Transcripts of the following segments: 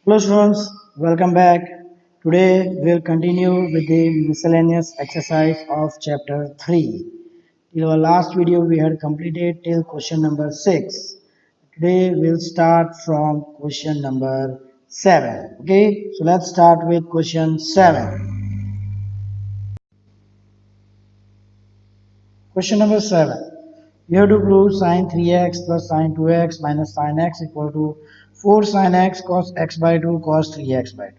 Hello students, welcome back. Today we'll continue with the miscellaneous exercise of chapter 3. In our last video we had completed till question number 6. Today we'll start from question number 7. Okay, so let's start with question 7. Question number 7. You have to prove sine 3x plus sine 2x minus sine x equal to 4 sine x cos x by 2 cos 3x by 2.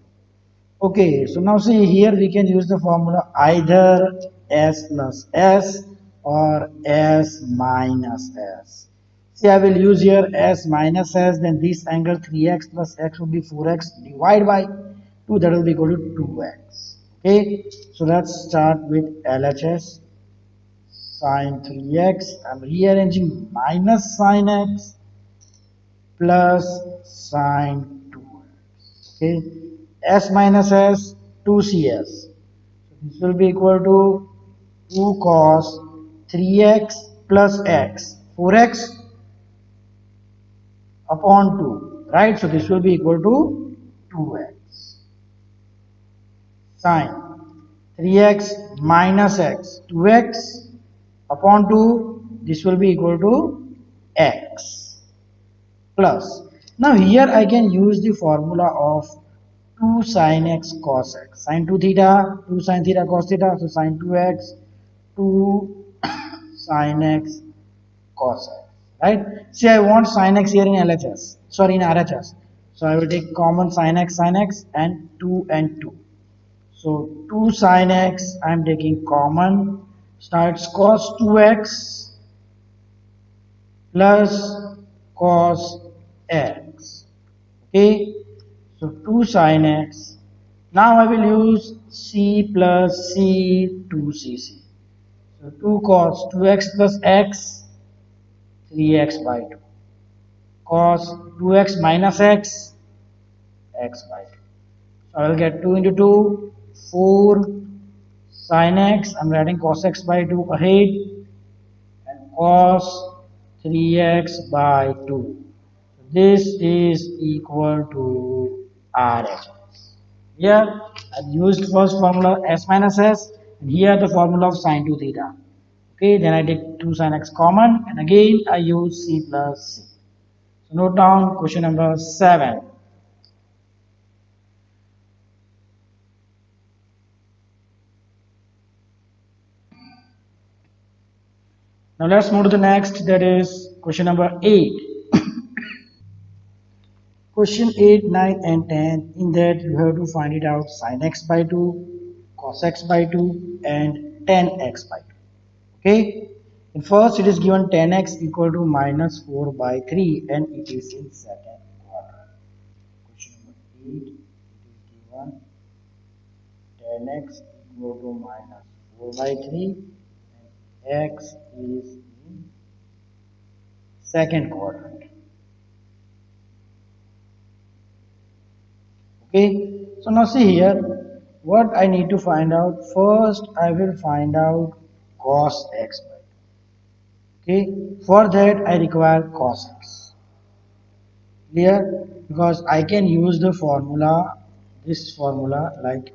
Okay, so now see here we can use the formula either s plus s or s minus s. See, I will use here s minus s, then this angle 3x plus x will be 4x divided by 2, that will be equal to 2x. Okay, so let's start with LHS sine 3x. I'm rearranging minus sine x plus sine 2x. Okay, s minus s 2cs. So this will be equal to 2 cos 3x plus x 4x upon 2, right? So this will be equal to 2x sine 3x minus x 2x upon 2, this will be equal to x plus. Now here I can use the formula of 2 sin x cos x. Sin 2 theta, 2 sin theta cos theta. So sin 2x, 2 sin x cos x. Right? See, I want sin x here in LHS. Sorry, in RHS. So I will take common sin x, and 2 and 2. So 2 sin x I am taking common. Starts cos 2x plus cos x. Okay, so 2 sin x. Now I will use c plus c 2cc. So 2 cos 2x plus x 3x by 2 cos 2x minus x x by 2. So I will get 2 into 2 4 sin x. I'm writing cos x by 2 ahead and cos 3x by 2. This is equal to RHS. Here I used first formula s minus s, and here the formula of sine 2 theta. Okay, then I take 2 sin x common, and again I use c plus c. So note down question number 7. Now let's move to the next, that is question number 8. Question 8, 9 and 10, in that you have to find it out sin x by 2, cos x by 2 and tan x by 2. Okay, in first it is given tan x equal to minus 4 by 3 and it is in second quadrant. Question number 8, it is given tan x equal to minus 4 by 3 and x is in second quadrant. Okay, so now see here what I need to find out. First I will find out cos x by 2. Okay, for that I require cos x. Clear? Because I can use the formula, this formula, like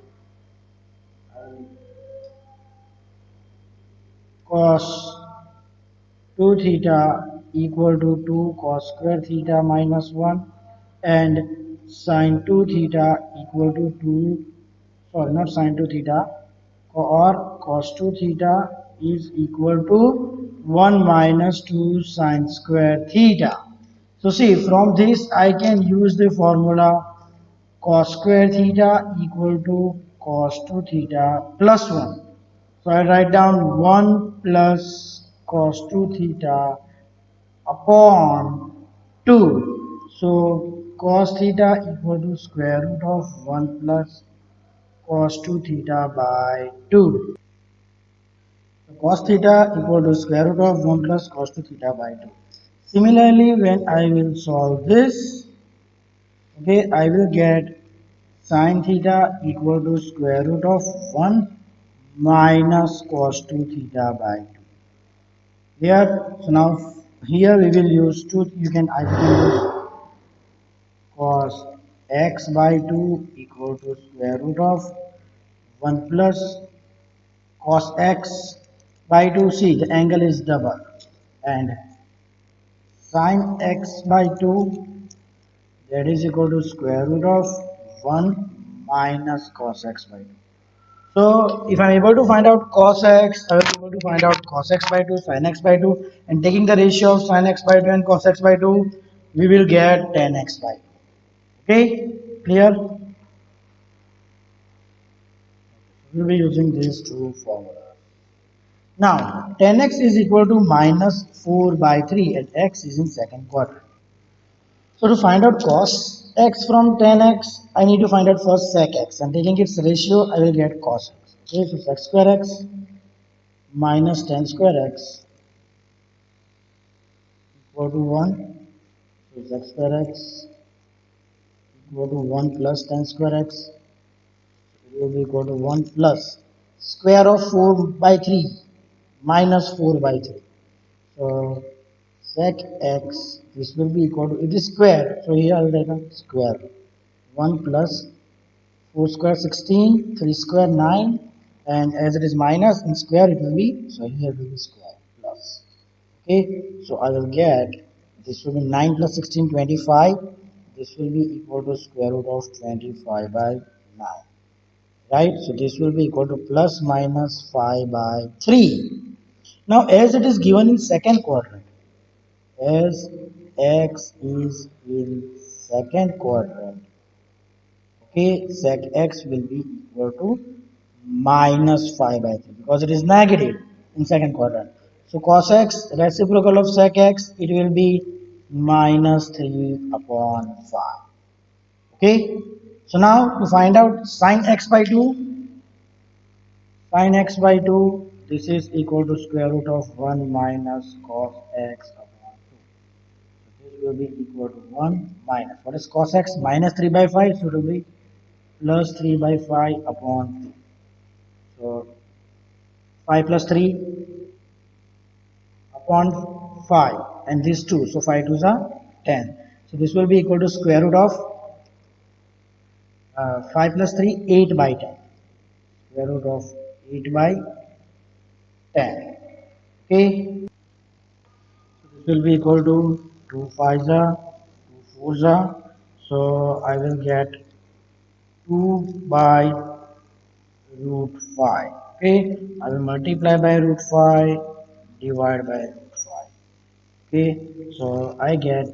cos 2 theta equal to 2 cos square theta minus 1 and sin 2 theta equal to 2, sorry, not sin 2 theta, or cos 2 theta is equal to 1 minus 2 sin square theta. So see, from this I can use the formula cos square theta equal to cos 2 theta plus 1. So I write down 1 plus cos 2 theta upon 2. So cos theta equal to square root of 1 plus cos 2 theta by 2. So cos theta equal to square root of 1 plus cos 2 theta by 2. Similarly, when I will solve this, okay, I will get sin theta equal to square root of 1 minus cos 2 theta by 2. Here, so now here we will use 2, you can use cos x by 2 equal to square root of 1 plus cos x by 2. See, the angle is double, and sin x by 2, that is equal to square root of 1 minus cos x by 2. So if I'm able to find out cos x, I will be able to find out cos x by 2, sin x by 2, and taking the ratio of sin x by 2 and cos x by 2, we will get tan x by 2. Okay, clear? We'll be using these two formulas. Now, tan x is equal to minus 4 by 3 and x is in second quadrant. So to find out cos x from tan x, I need to find out first sec x, and taking its ratio, I will get cos x. Okay, so sec square x minus tan square x equal to 1. So sec square x equal to 1 plus tan square x. It will be equal to 1 plus square of 4 by 3 minus 4 by 3. So sec x, this will be equal to, it is square, so here I will write a square. 1 plus 4 square 16, 3 square 9, and as it is minus in square it will be, so here it will be square plus. Okay, so I will get, this will be 9 plus 16, 25. This will be equal to square root of 25 by 9. Right, so this will be equal to plus minus 5 by 3. Now as it is given in second quadrant, as x is in second quadrant, okay, sec x will be equal to minus 5 by 3 because it is negative in second quadrant. So cos x, reciprocal of sec x, it will be minus 3 upon 5. Okay, so now to find out sin x by 2, sin x by 2, this is equal to square root of 1 minus cos x upon 2. So this will be equal to 1 minus, what is cos x? Minus 3 by 5, so it will be plus 3 by 5 upon 2. So 5 plus 3 upon 5, and these 2. So 5 2s are 10. So this will be equal to square root of 5 plus 3, 8 by 10. Square root of 8 by 10. Okay. So this will be equal to 2 5s are 2 4s are. So I will get 2 by root 5. Okay, I will multiply by root 5, divide by root 5. Okay, so I get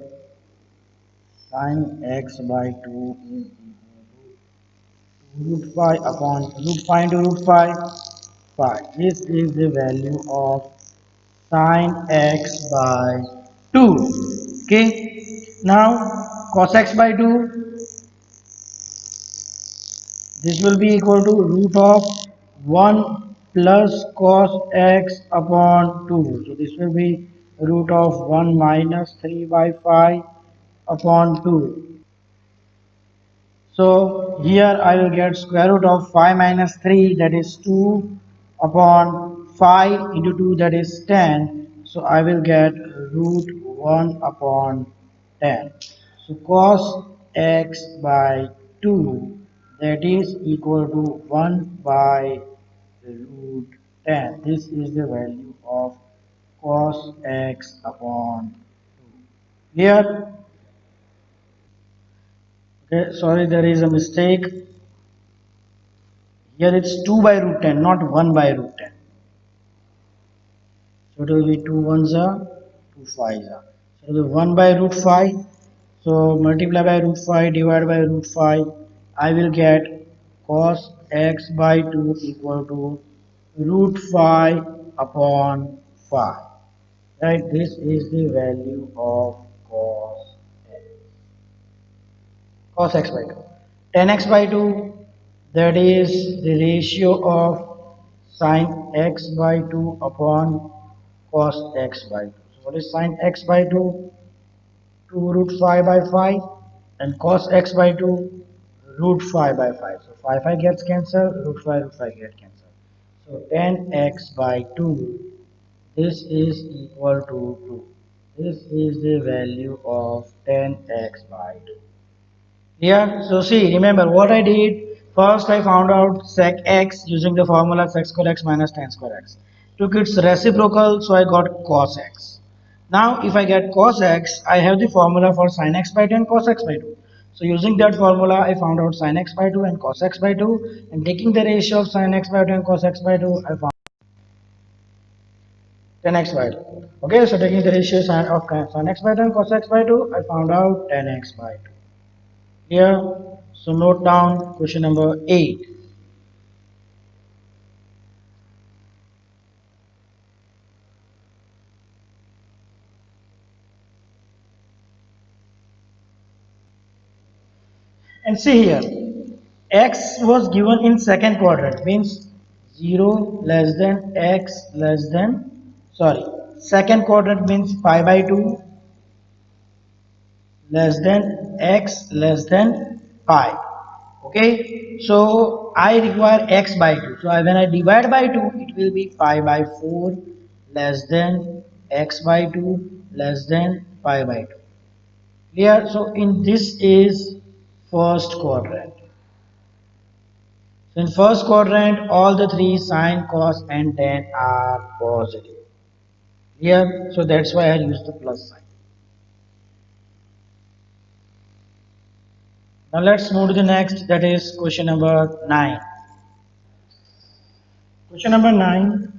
sin x by 2 is equal to root 5 upon root 5 into root 5, 5. This is the value of sin x by 2. Okay, now cos x by 2, this will be equal to root of 1 plus cos x upon 2. So this will be root of 1 minus 3 by 5 upon 2. So here I will get square root of 5 minus 3, that is 2 upon 5 into 2, that is 10. So I will get root 1 upon 10. So cos x by 2, that is equal to 1 by root 10. This is the value of cos x upon 2. Here, okay, sorry, there is a mistake. Here it's 2 by root 10, not 1 by root 10. So it will be 2 ones are 2 5s are. So it will be 1 by root 5. So multiply by root 5, divide by root 5. I will get cos x by 2 equal to root 5 upon 5. Right, this is the value of cos x. Cos x by 2. Tan x by 2, that is the ratio of sin x by 2 upon cos x by 2. So what is sin x by 2? 2 root 5 by 5, and cos x by 2 root 5 by 5. So 5 gets cancelled, root 5 get cancelled. So tan x by 2, this is equal to 2. This is the value of tan x by 2. Here, so see, remember what I did. First, I found out sec x using the formula sec square x minus tan square x. Took its reciprocal, so I got cos x. Now, if I get cos x, I have the formula for sin x by 2 and cos x by 2. So, using that formula, I found out sin x by 2 and cos x by 2. And taking the ratio of sin x by 2 and cos x by 2, I found tan x by 2. Okay, so taking the ratio of sin x by 2 and cos x by 2, I found out tan x by 2. Here, so note down question number 8. And see here, x was given in second quadrant, means 0 less than x less than, sorry, second quadrant means pi by 2 less than x less than pi. Okay, so I require x by 2. So when I divide by 2, it will be pi by 4 less than x by 2 less than pi by 2. Clear? So in this is first quadrant. So in first quadrant, all the three sine, cos and tan are positive. Clear? So that's why I use the plus sign. Now let's move to the next, that is question number 9. Question number 9,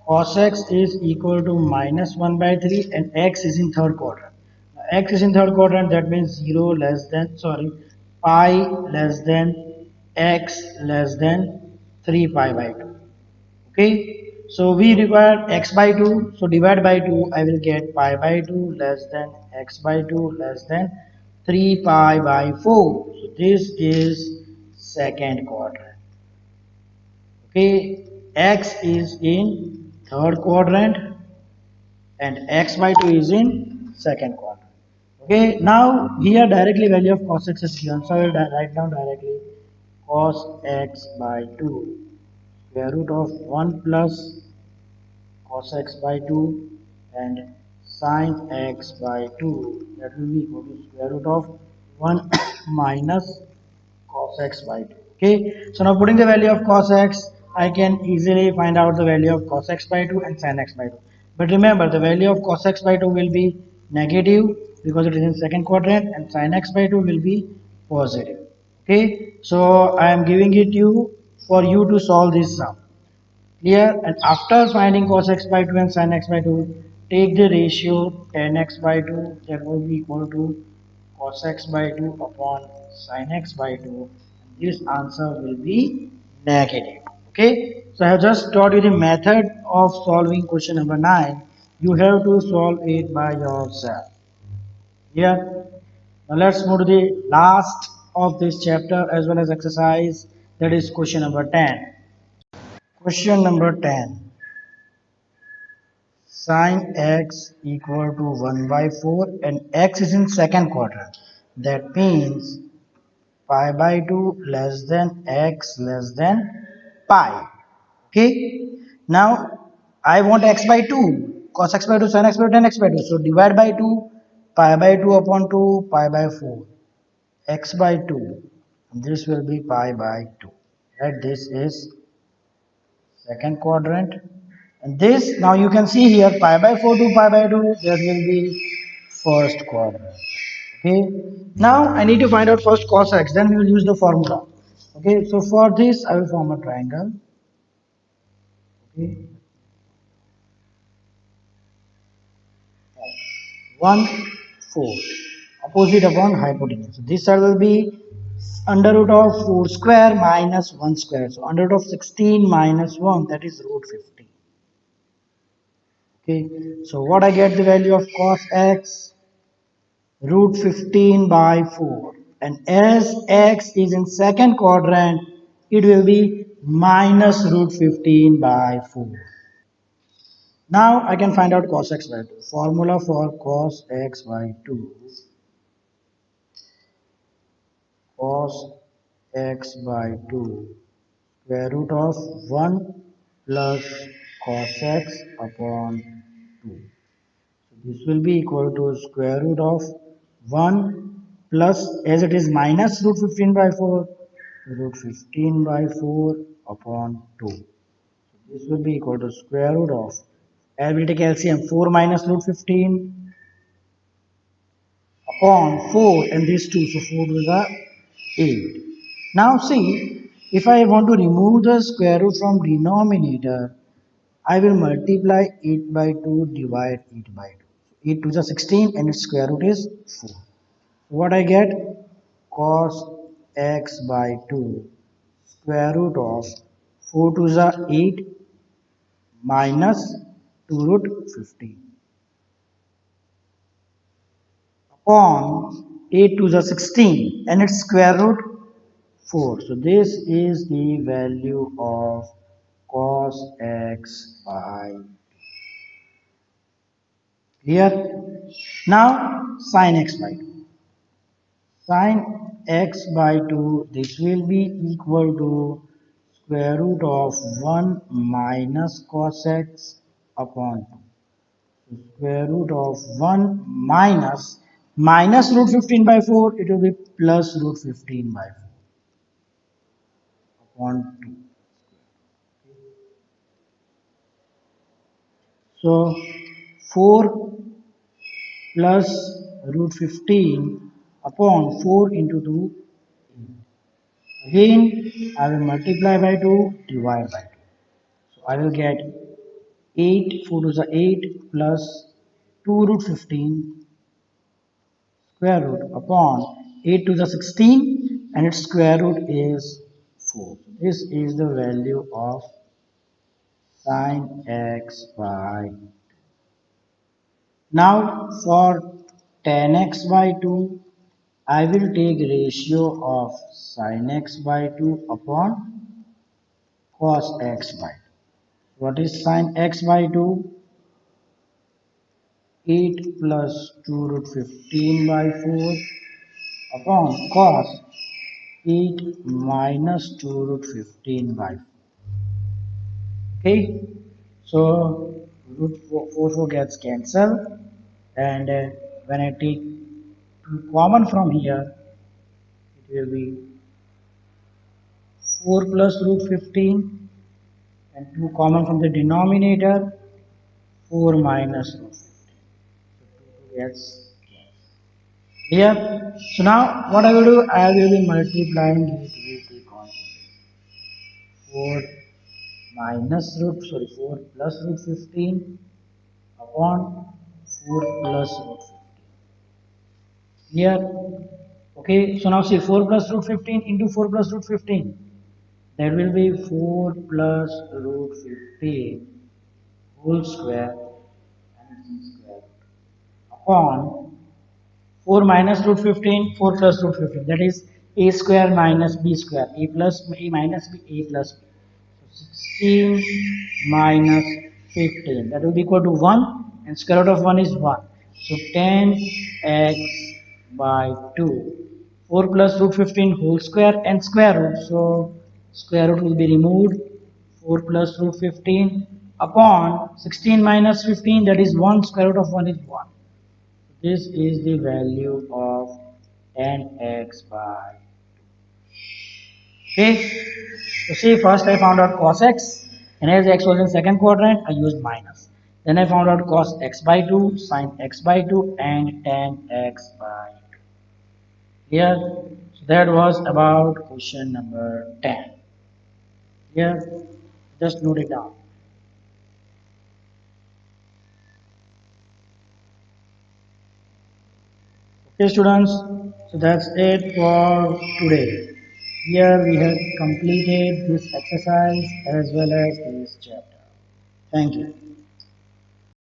cos x is equal to minus 1 by 3 and x is in third quadrant. Now, x is in third quadrant, that means 0 less than, sorry, pi less than x less than 3 pi by 2. Okay, so we require x by 2, so divide by 2, I will get pi by 2 less than x by 2 less than 3 pi by 4. So this is second quadrant. Okay, x is in third quadrant and x by 2 is in second quadrant. Okay, now here directly value of cos x is given, so I will write down directly cos x by 2 square root of 1 plus cos x by 2 and sin x by 2, that will be equal to square root of 1 minus cos x by 2. Okay, so now putting the value of cos x, I can easily find out the value of cos x by 2 and sin x by 2. But remember, the value of cos x by 2 will be negative because it is in second quadrant, and sin x by 2 will be positive. Okay, so I am giving it you for you to solve this sum. Clear? And after finding cos x by 2 and sin x by 2, take the ratio tan x by 2, that will be equal to cos x by 2 upon sin x by 2. This answer will be negative. Okay? So I have just taught you the method of solving question number 9. You have to solve it by yourself. Here. Now let's move to the last of this chapter as well as exercise, that is question number 10. Question number 10. Sin x equal to 1 by 4 and x is in second quadrant. That means pi by 2 less than x less than pi. Okay. Now I want x by 2. Cos x by 2, sin x by 2, tan x by 2. So divide by 2, pi by 2 upon 2, pi by 4. X by 2. This will be pi by 2. Right. This is second quadrant, and this, now you can see here, pi by 4 to pi by 2, that will be first quadrant. Okay, now I need to find out first cos x, then we will use the formula. Okay, so for this I will form a triangle. Okay, 1 4 opposite upon hypotenuse, so this side will be under root of 4 square minus 1 square, so under root of 16 minus 1, that is root 50. Okay, so what I get, the value of cos x, root 15 by 4, and as x is in second quadrant, it will be minus root 15 by 4. Now I can find out cos x by 2. Formula for cos x by 2, cos x by 2 square root of 1 plus cos x upon 2. So this will be equal to square root of 1 plus, as it is minus root 15 by 4, root 15 by 4 upon 2. This will be equal to square root of, I will take LCM, 4 minus root 15 upon 4 and this 2, so 4 to the 8. Now see, if I want to remove the square root from denominator, I will multiply 8 by 2, divide 8 by 2. 8 to the 16 and its square root is 4. What I get? Cos x by 2 square root of 4 to the 8 minus 2 root 15 upon 8 to the 16 and its square root 4. So this is the value of cos x by, clear? Now sin x by 2. Sin x by 2, this will be equal to square root of 1 minus cos x upon 2. So square root of 1 minus root 15 by 4, it will be plus root 15 by 4 upon 2. So 4 plus root 15 upon 4 into 2. Again, I will multiply by 2, divide by 2. So I will get 8, 4 to the 8 plus 2 root 15 square root upon 8 to the 16 and its square root is 4. This is the value of sin x by. Now for tan x by 2, I will take ratio of sin x by 2 upon cos x by 2. What is sin x by 2? 8 plus 2 root 15 by 4 upon cos 8 minus 2 root 15 by 4. Okay, so root 4 gets cancelled, and when I take 2 common from here, it will be 4 plus root 15 and 2 common from the denominator, 4 minus root 15. So 2 gets here. So now what I will do, I will be multiplying it with the constant. 4 minus root, 4 plus root 15 upon 4 plus root 15. Here, okay, so now see 4 plus root 15 into 4 plus root 15. That will be 4 plus root 15 whole square and square root upon 4 minus root 15, 4 plus root 15. That is a square minus b square. A plus a minus b, a plus b. So 16 minus 15. That will be equal to 1 and square root of 1 is 1. So 10x by 2. 4 plus root 15 whole square and square root. So square root will be removed. 4 plus root 15 upon 16 minus 15, that is 1, square root of 1 is 1. This is the value of 10x by. Okay, so see, first I found out cos x, and as x was in second quadrant, I used minus. Then I found out cos x by 2, sin x by 2, and tan x by 2. Here, so that was about question number 10. Here, just note it down. Okay, students, so that's it for today. Here we have completed this exercise as well as this chapter. Thank you.